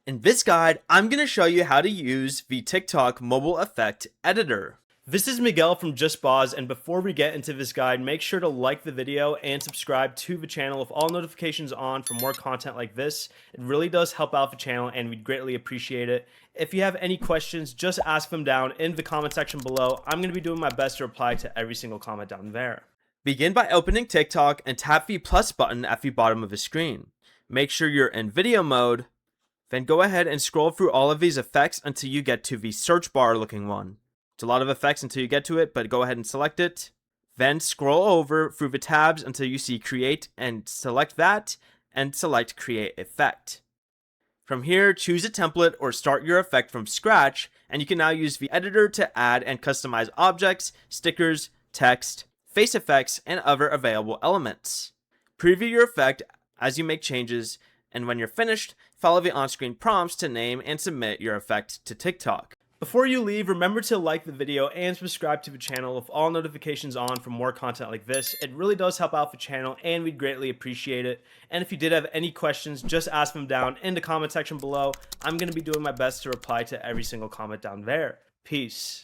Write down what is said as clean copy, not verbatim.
In this guide, I'm going to show you how to use the TikTok mobile effect editor. This is Miguel from JustBoz, and before we get into this guide, make sure to like the video and subscribe to the channel with all notifications on for more content like this. It really does help out the channel and we'd greatly appreciate it. If you have any questions, just ask them down in the comment section below. I'm going to be doing my best to reply to every single comment down there. Begin by opening TikTok and tap the plus button at the bottom of the screen. Make sure you're in video mode. Then go ahead and scroll through all of these effects until you get to the search bar looking one. It's a lot of effects until you get to it, but go ahead and select it. Then scroll over through the tabs until you see create and select that and select create effect. From here, choose a template or start your effect from scratch, and you can now use the editor to add and customize objects, stickers, text, face effects, and other available elements. Preview your effect as you make changes, and when you're finished, follow the on-screen prompts to name and submit your effect to TikTok. Before you leave, remember to like the video and subscribe to the channel with all notifications on for more content like this. It really does help out the channel and we'd greatly appreciate it. And if you did have any questions, just ask them down in the comment section below. I'm going to be doing my best to reply to every single comment down there. Peace.